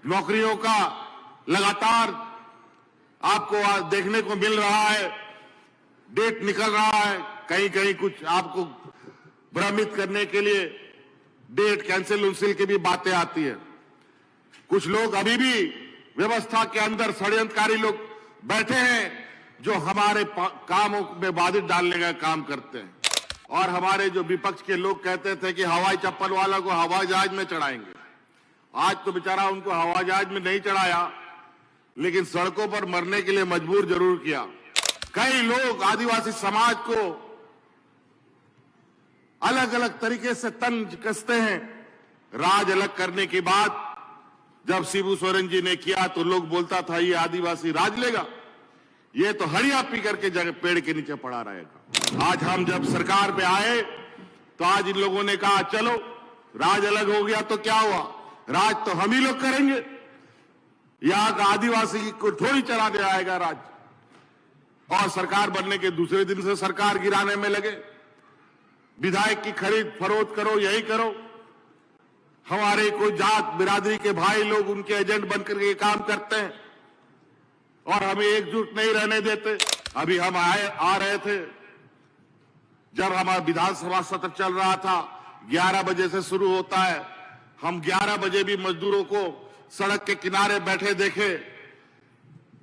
नौकरियों का लगातार आपको देखने को मिल रहा है, डेट निकल रहा है, कहीं कहीं कुछ आपको भ्रमित करने के लिए डेट कैंसिल उंसिल की भी बातें आती है। कुछ लोग अभी भी व्यवस्था के अंदर षड्यंत्रकारी लोग बैठे हैं जो हमारे कामों में बाधित डालने का काम करते हैं। और हमारे जो विपक्ष के लोग कहते थे कि हवाई चप्पल वाला को हवाई जहाज में चढ़ाएंगे, आज तो बेचारा उनको हवाई जहाज में नहीं चढ़ाया, लेकिन सड़कों पर मरने के लिए मजबूर जरूर किया। कई लोग आदिवासी समाज को अलग अलग तरीके से तंज कसते हैं। राज अलग करने की बात जब शिबू सोरेन जी ने किया तो लोग बोलता था ये आदिवासी राज लेगा, ये तो हड़िया पी करके जगह पेड़ के नीचे पड़ा रहेगा। आज हम जब सरकार पे आए तो आज इन लोगों ने कहा चलो राज अलग हो गया तो क्या हुआ, राज तो हम ही लोग करेंगे, यहां का आदिवासी को थोड़ी चला दे आएगा राज। और सरकार बनने के दूसरे दिन से सरकार गिराने में लगे, विधायक की खरीद फरोख्त करो, यही करो। हमारे कोई जात बिरादरी के भाई लोग उनके एजेंट बनकर के काम करते हैं और हमें एकजुट नहीं रहने देते। अभी हम आ रहे थे जब हमारा विधानसभा सत्र चल रहा था, 11 बजे से शुरू होता है, हम 11 बजे भी मजदूरों को सड़क के किनारे बैठे देखे।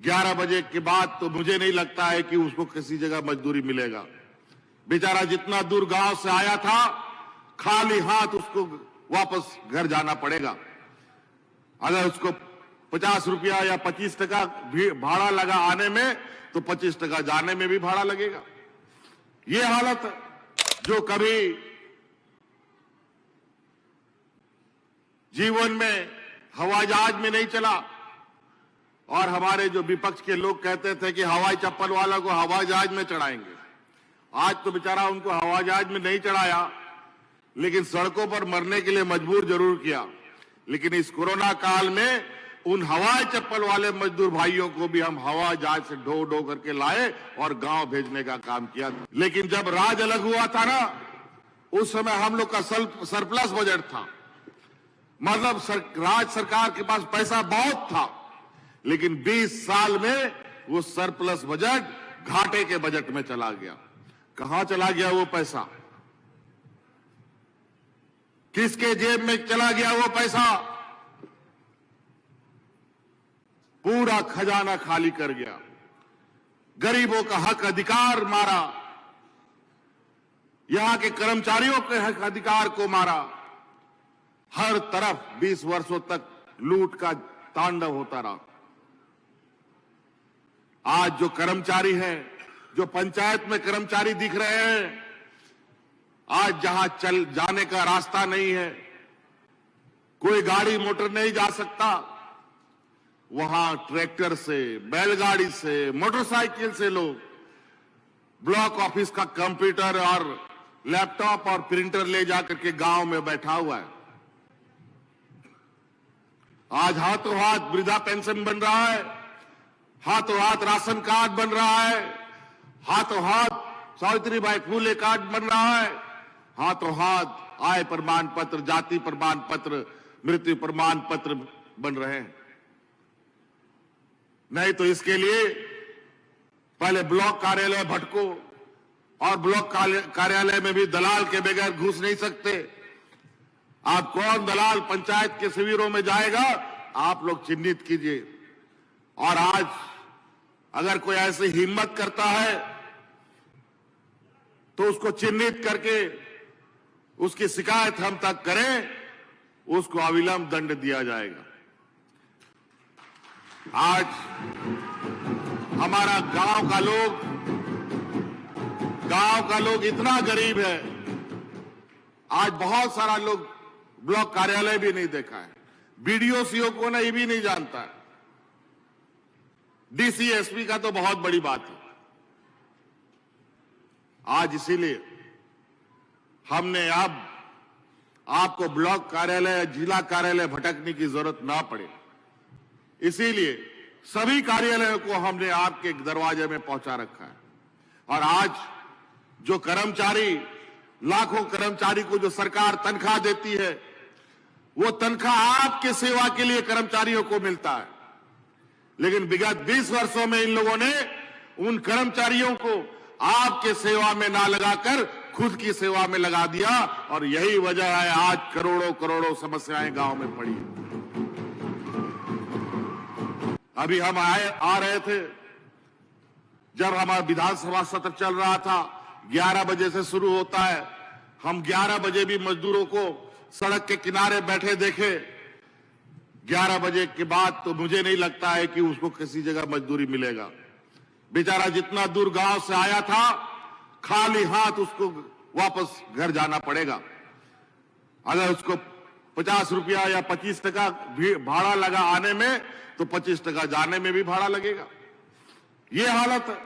11 बजे के बाद तो मुझे नहीं लगता है कि उसको किसी जगह मजदूरी मिलेगा। बेचारा जितना दूर गांव से आया था, खाली हाथ उसको वापस घर जाना पड़ेगा। अगर उसको 50 रुपया या 25 टका भाड़ा लगा आने में, तो 25 टका जाने में भी भाड़ा लगेगा। ये हालत है जो कभी जीवन में हवाई जहाज में नहीं चला। और हमारे जो विपक्ष के लोग कहते थे कि हवाई चप्पल वाला को हवाई जहाज में चढ़ाएंगे, आज तो बेचारा उनको हवाई जहाज में नहीं चढ़ाया, लेकिन सड़कों पर मरने के लिए मजबूर जरूर किया। लेकिन इस कोरोना काल में उन हवाई चप्पल वाले मजदूर भाइयों को भी हम हवाई जहाज से ढो ढो करके लाए और गांव भेजने का काम किया। लेकिन जब राज अलग हुआ था ना, उस समय हम लोग का सरप्लस बजट था, मतलब राज्य सरकार के पास पैसा बहुत था, लेकिन 20 साल में वो सरप्लस बजट घाटे के बजट में चला गया। कहां चला गया वो पैसा, किसके जेब में चला गया वो पैसा? पूरा खजाना खाली कर गया, गरीबों का हक अधिकार मारा, यहां के कर्मचारियों के हक अधिकार को मारा। हर तरफ 20 वर्षों तक लूट का तांडव होता रहा। आज जो कर्मचारी हैं, जो पंचायत में कर्मचारी दिख रहे हैं, आज जहां चल जाने का रास्ता नहीं है, कोई गाड़ी मोटर नहीं जा सकता, वहां ट्रैक्टर से, बैलगाड़ी से, मोटरसाइकिल से लोग ब्लॉक ऑफिस का कंप्यूटर और लैपटॉप और प्रिंटर ले जाकर के गांव में बैठा हुआ है। आज हाथों हाथ वृद्धा पेंशन बन रहा है, हाथों हाथ राशन कार्ड बन रहा है, हाथों हाथ सावित्रीबाई फूले कार्ड बन रहा है, हाथों हाथ आय प्रमाण पत्र, जाति प्रमाण पत्र, मृत्यु प्रमाण पत्र बन रहे हैं। नहीं तो इसके लिए पहले ब्लॉक कार्यालय भटको, और ब्लॉक कार्यालय में भी दलाल के बगैर घुस नहीं सकते। आप कौन दलाल पंचायत के शिविरों में जाएगा, आप लोग चिन्हित कीजिए। और आज अगर कोई ऐसी हिम्मत करता है तो उसको चिन्हित करके उसकी शिकायत हम तक करें, उसको अविलंब दंड दिया जाएगा। आज हमारा गांव का लोग इतना गरीब है, आज बहुत सारा लोग ब्लॉक कार्यालय भी नहीं देखा है, बीडीओ सीओ को नहीं भी नहीं जानता है, डीसी एसपी का तो बहुत बड़ी बात है। आज इसीलिए हमने अब आपको ब्लॉक कार्यालय, जिला कार्यालय भटकने की जरूरत ना पड़े, इसीलिए सभी कार्यालयों को हमने आपके दरवाजे में पहुंचा रखा है। और आज जो कर्मचारी, लाखों कर्मचारी को जो सरकार तनख्वाह देती है, वो तनख्वाह आपके सेवा के लिए कर्मचारियों को मिलता है, लेकिन विगत 20 वर्षों में इन लोगों ने उन कर्मचारियों को आपके सेवा में ना लगाकर खुद की सेवा में लगा दिया, और यही वजह है आज करोड़ों करोड़ों समस्याएं गांव में पड़ी है। अभी हम आ रहे थे, जब हमारा विधानसभा सत्र चल रहा था, 11 बजे से शुरू होता है। हम 11 बजे भी मजदूरों को सड़क के किनारे बैठे देखे। 11 बजे के बाद तो मुझे नहीं लगता है कि उसको किसी जगह मजदूरी मिलेगा। बेचारा जितना दूर गांव से आया था, खाली हाथ उसको वापस घर जाना पड़ेगा। अगर उसको 50 रुपया या 25 टका भाड़ा लगा आने में, तो 25 टका जाने में भी भाड़ा लगेगा। ये हालत है।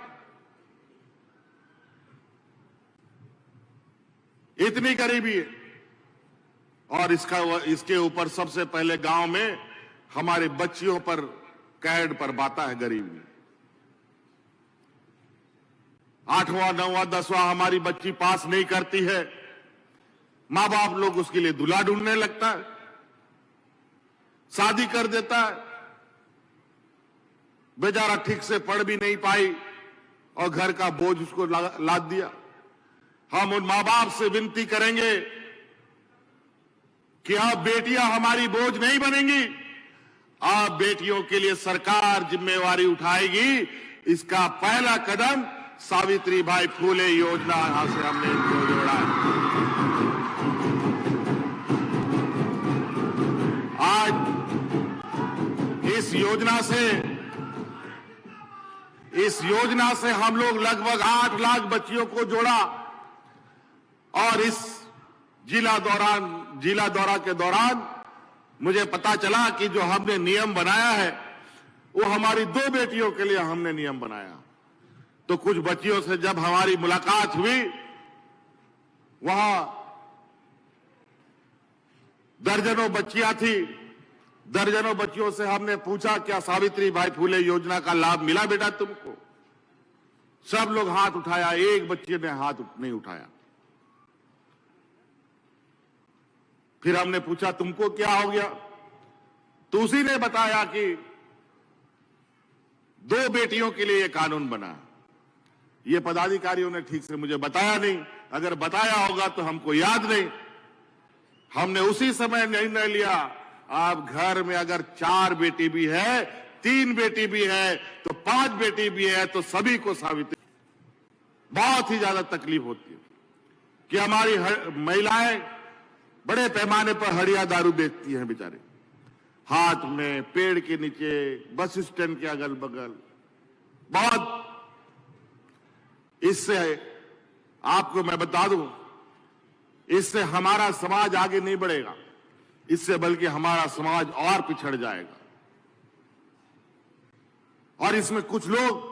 इतनी गरीबी है, और इसके ऊपर सबसे पहले गांव में हमारे बच्चियों पर कैद पर बाता है गरीबी। 8वां 9वां 10वां हमारी बच्ची पास नहीं करती है, मां बाप लोग उसके लिए दूल्हा ढूंढने लगता है, शादी कर देता है। बेचारा ठीक से पढ़ भी नहीं पाई और घर का बोझ उसको लाद दिया। हम उन मां बाप से विनती करेंगे कि अब बेटियां हमारी बोझ नहीं बनेंगी, अब बेटियों के लिए सरकार जिम्मेवारी उठाएगी। इसका पहला कदम सावित्रीबाई फूले योजना यहां से हमने इनको जोड़ा है। आज इस योजना से हम लोग लगभग 8 लाख बच्चियों को जोड़ा, और इस जिला दौरा के दौरान मुझे पता चला कि जो हमने नियम बनाया है वो हमारी 2 बेटियों के लिए हमने नियम बनाया। तो कुछ बच्चियों से जब हमारी मुलाकात हुई, वहां दर्जनों बच्चियां थी। दर्जनों बच्चियों से हमने पूछा, क्या सावित्रीबाई फूले योजना का लाभ मिला बेटा तुमको? सब लोग हाथ उठाया, एक बच्चे ने हाथ नहीं उठाया। फिर हमने पूछा, तुमको क्या हो गया? तो उसी ने बताया कि 2 बेटियों के लिए यह कानून बना। ये पदाधिकारियों ने ठीक से मुझे बताया नहीं, अगर बताया होगा तो हमको याद नहीं। हमने उसी समय निर्णय लिया, आप घर में अगर 4 बेटी भी है, 3 बेटी भी है, तो 5 बेटी भी है, तो सभी को सावित्री। बहुत ही ज्यादा तकलीफ होती है कि हमारी महिलाएं बड़े पैमाने पर हड़िया दारू बेचती हैं बेचारे, हाथ में, पेड़ के नीचे, बस स्टैंड के अगल बगल। बहुत इससे आपको मैं बता दूं, इससे हमारा समाज आगे नहीं बढ़ेगा, इससे बल्कि हमारा समाज और पिछड़ जाएगा। और इसमें कुछ लोग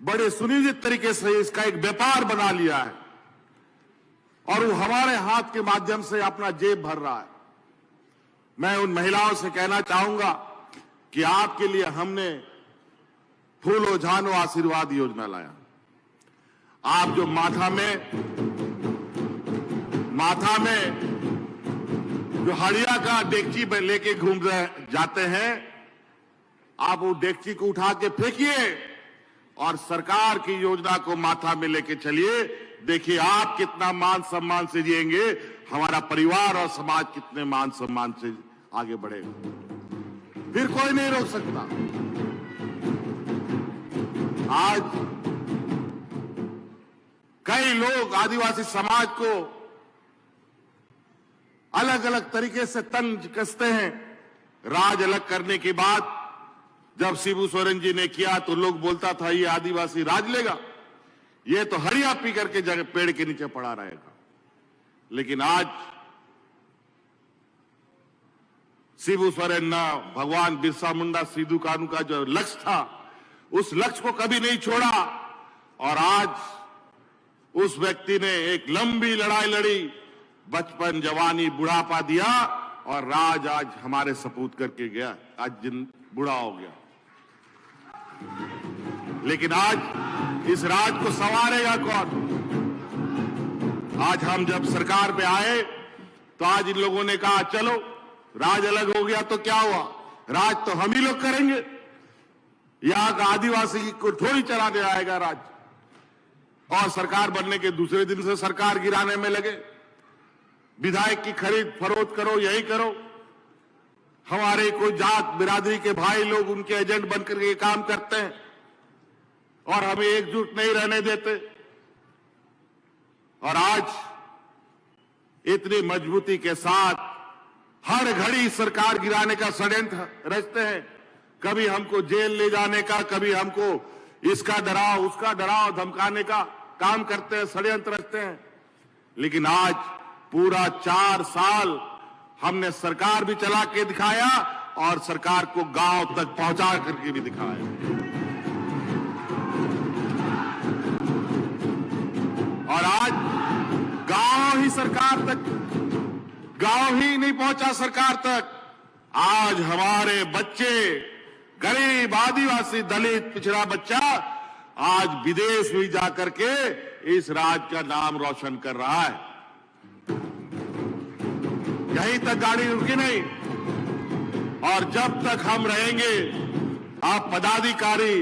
बड़े सुनियोजित तरीके से इसका एक व्यापार बना लिया है, और वो हमारे हाथ के माध्यम से अपना जेब भर रहा है। मैं उन महिलाओं से कहना चाहूंगा कि आपके लिए हमने फूलो झानो आशीर्वाद योजना लाया। आप जो माथा में जो हड़िया का डेगची लेके घूम जाते हैं, आप वो डेगची को उठा के फेंकिए और सरकार की योजना को माथा में लेके चलिए। देखिए आप कितना मान सम्मान से जिएंगे, हमारा परिवार और समाज कितने मान सम्मान से आगे बढ़ेगा। फिर कोई नहीं रोक सकता। आज कई लोग आदिवासी समाज को अलग अलग तरीके से तंज कसते हैं। राज अलग करने के बाद जब शिबू सोरेन जी ने किया तो लोग बोलता था ये आदिवासी राज लेगा, ये तो हड़िया पी करके जगह पेड़ के नीचे पड़ा रहेगा। लेकिन आज शिबू सोरेन ना भगवान बिरसा मुंडा सिद्धू कानू का जो लक्ष्य था, उस लक्ष्य को कभी नहीं छोड़ा, और आज उस व्यक्ति ने एक लंबी लड़ाई लड़ी, बचपन, जवानी, बुढ़ापा दिया, और राज आज हमारे सपूत करके गया, आज बूढ़ा हो गया। लेकिन आज इस राज को संवारेगा कौन? आज हम जब सरकार पे आए तो आज इन लोगों ने कहा चलो राज अलग हो गया तो क्या हुआ, राज तो हम ही लोग करेंगे, यहां का आदिवासी को थोड़ी चलाने आएगा राज। और सरकार बनने के दूसरे दिन से सरकार गिराने में लगे, विधायक की खरीद फरोख्त करो, यही करो। हमारे कोई जात बिरादरी के भाई लोग उनके एजेंट बनकर के काम करते हैं और हमें एकजुट नहीं रहने देते। और आज इतनी मजबूती के साथ हर घड़ी सरकार गिराने का षड्यंत्र रचते हैं, कभी हमको जेल ले जाने का, कभी हमको इसका डराव उसका डराव धमकाने का काम करते हैं, षड्यंत्र रचते हैं। लेकिन आज पूरा 4 साल हमने सरकार भी चला के दिखाया और सरकार को गांव तक पहुंचा करके भी दिखाया। और आज गांव ही सरकार तक, गांव ही नहीं पहुंचा सरकार तक। आज हमारे बच्चे, गरीब आदिवासी दलित पिछड़ा बच्चा आज विदेश में जाकर के इस राज्य का नाम रोशन कर रहा है। यहीं तक गाड़ी रुकी नहीं। और जब तक हम रहेंगे, आप पदाधिकारी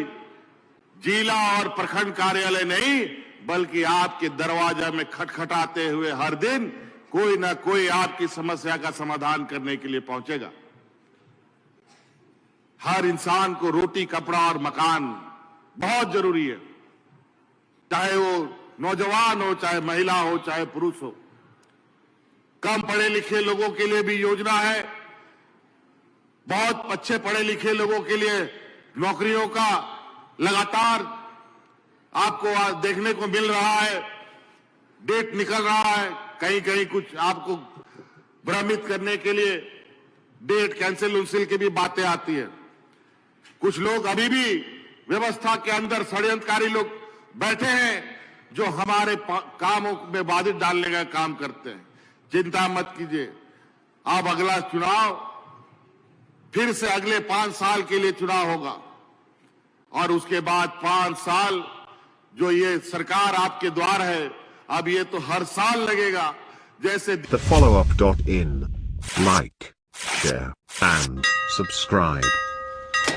जिला और प्रखंड कार्यालय नहीं बल्कि आपके दरवाजा में खटखटाते हुए हर दिन कोई ना कोई आपकी समस्या का समाधान करने के लिए पहुंचेगा। हर इंसान को रोटी, कपड़ा और मकान बहुत जरूरी है, चाहे वो नौजवान हो, चाहे महिला हो, चाहे पुरुष हो। कम पढ़े लिखे लोगों के लिए भी योजना है, बहुत अच्छे पढ़े लिखे लोगों के लिए नौकरियों का लगातार आपको देखने को मिल रहा है, डेट निकल रहा है। कहीं कहीं कुछ आपको भ्रमित करने के लिए डेट कैंसिल उनसिल की भी बातें आती है। कुछ लोग अभी भी व्यवस्था के अंदर षड्यंत्रकारी लोग बैठे हैं जो हमारे कामों में बाधित डालने का काम करते हैं। चिंता मत कीजिए, अब अगला चुनाव फिर से अगले 5 साल के लिए चुनाव होगा और उसके बाद 5 साल जो ये सरकार आपके द्वार है, अब ये तो हर साल लगेगा। जैसे TheFollowUp.in, like, share and subscribe.